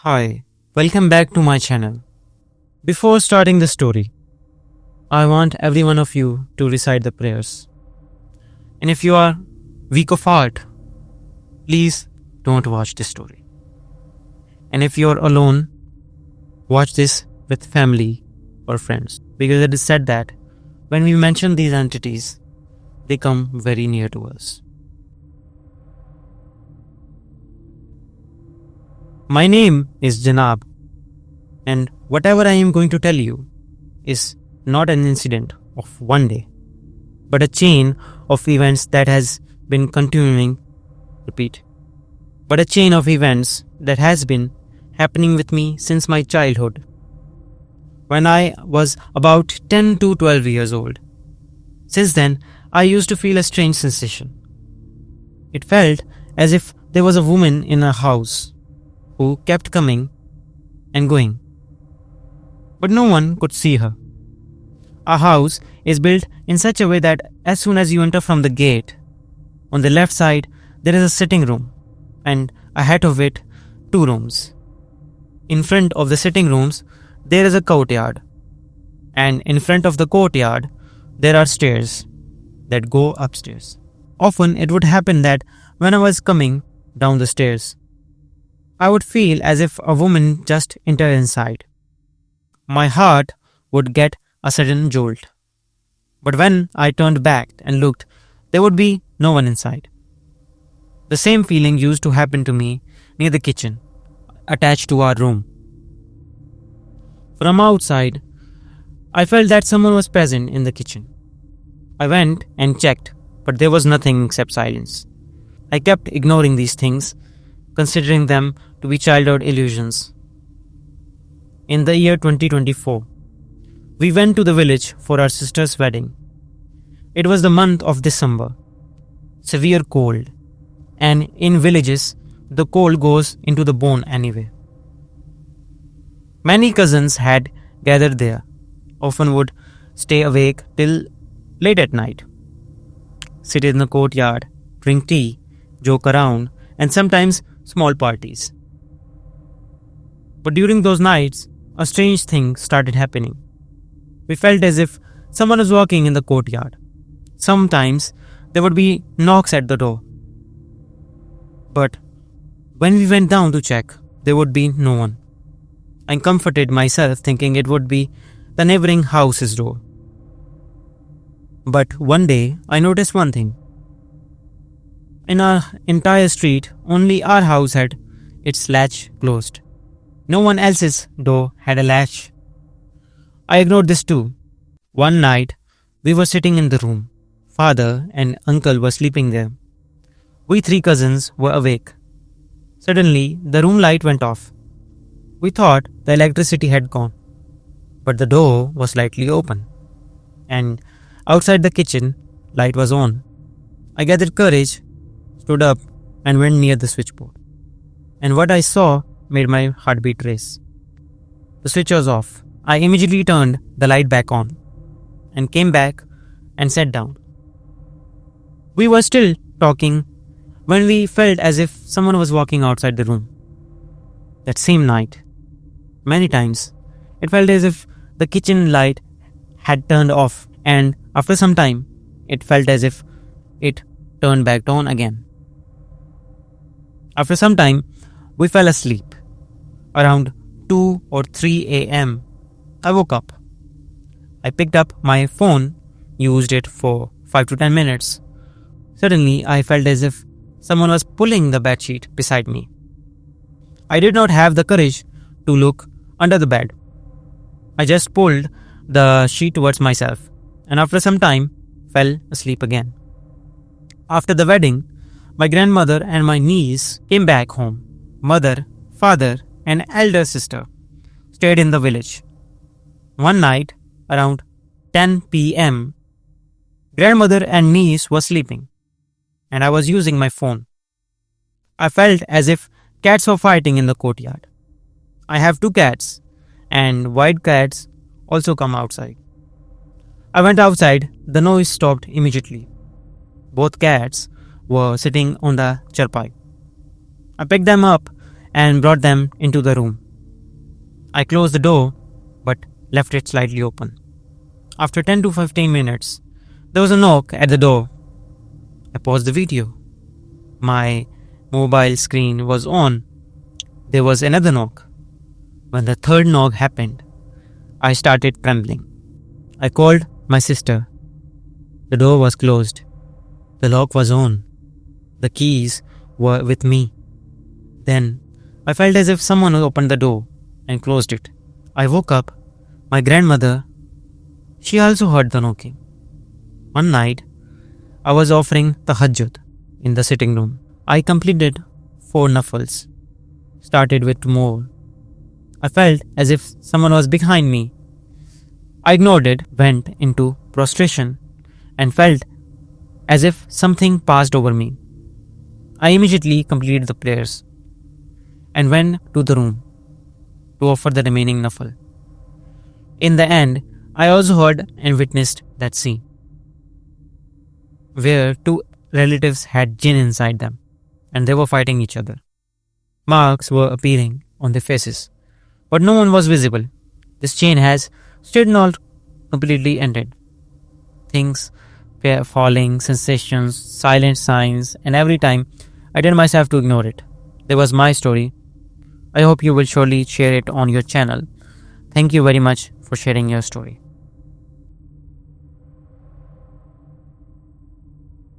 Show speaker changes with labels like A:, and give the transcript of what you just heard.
A: Hi, welcome back to my channel. Before starting the story, I want every one of you to recite the prayers. And if you are weak of heart, please don't watch this story. And if you're alone, watch this with family or friends. Because it is said that when we mention these entities, they come very near to us. My name is Janab, and whatever I am going to tell you is not an incident of one day, but a chain of events that has been a chain of events that has been happening with me since my childhood, when I was about 10 to 12 years old. Since then, I used to feel a strange sensation. It felt as if there was a woman in a house who kept coming and going, but no one could see her. Our house is built in such a way that as soon as you enter from the gate, on the left side there is a sitting room, and ahead of it 2 rooms. In front of the sitting rooms there is a courtyard, and in front of the courtyard there are stairs that go upstairs. Often it would happen that when I was coming down the stairs, I would feel as if a woman just entered inside. My heart would get a sudden jolt. But when I turned back and looked, there would be no one inside. The same feeling used to happen to me near the kitchen, attached to our room. From outside, I felt that someone was present in the kitchen. I went and checked, but there was nothing except silence. I kept ignoring these things, considering them to be childhood illusions. In the year 2024, we went to the village for our sister's wedding. It was the month of December, severe cold, and in villages, the cold goes into the bone anyway. Many cousins had gathered there, often would stay awake till late at night, sit in the courtyard, drink tea, joke around, and sometimes small parties. But during those nights, a strange thing started happening. We felt as if someone was walking in the courtyard. Sometimes there would be knocks at the door. But when we went down to check, there would be no one. I comforted myself thinking it would be the neighboring house's door. But one day I noticed one thing. In our entire street, only our house had its latch closed. No one else's door had a latch. I ignored this too. One night, we were sitting in the room. Father and uncle were sleeping there. We 3 cousins were awake. Suddenly, the room light went off. We thought the electricity had gone, but the door was slightly open, and outside the kitchen, light was on. I gathered courage, stood up, and went near the switchboard. And what I saw made my heartbeat race. The switch was off. I immediately turned the light back on and came back and sat down. We were still talking when we felt as if someone was walking outside the room. That same night, many times, it felt as if the kitchen light had turned off, and after some time, it felt as if it turned back on again. After some time, we fell asleep. Around 2 or 3 a.m., I woke up. I picked up my phone, used it for 5 to 10 minutes. Suddenly, I felt as if someone was pulling the bedsheet beside me. I did not have the courage to look under the bed. I just pulled the sheet towards myself, and after some time, fell asleep again. After the wedding, my grandmother and my niece came back home. Mother, father, and elder sister stayed in the village. One night, around 10 p.m., grandmother and niece were sleeping, and I was using my phone. I felt as if cats were fighting in the courtyard. I have 2 cats, and white cats also come outside. I went outside. The noise stopped immediately. Both cats were sitting on the charpai. I picked them up and brought them into the room. I closed the door but left it slightly open. After 10 to 15 minutes, there was a knock at the door. I paused the video. My mobile screen was on. There was another knock. When the third knock happened, I started trembling. I called my sister. The door was closed. The lock was on. The keys were with me. Then I felt as if someone opened the door and closed it. I woke up. My grandmother, she also heard the knocking. One night, I was offering tahajjud in the sitting room. I completed 4 naffals. Started with more. I felt as if someone was behind me. I ignored it, went into prostration, and felt as if something passed over me. I immediately completed the prayers and went to the room to offer the remaining naffal. In the end, I also heard and witnessed that scene where 2 relatives had jinn inside them and they were fighting each other. Marks were appearing on their faces, but no one was visible. This chain has still not completely ended. Things were falling, sensations, silent signs, and every time I did myself to ignore it. There was my story. I hope you will surely share it on your channel. Thank you very much for sharing your story.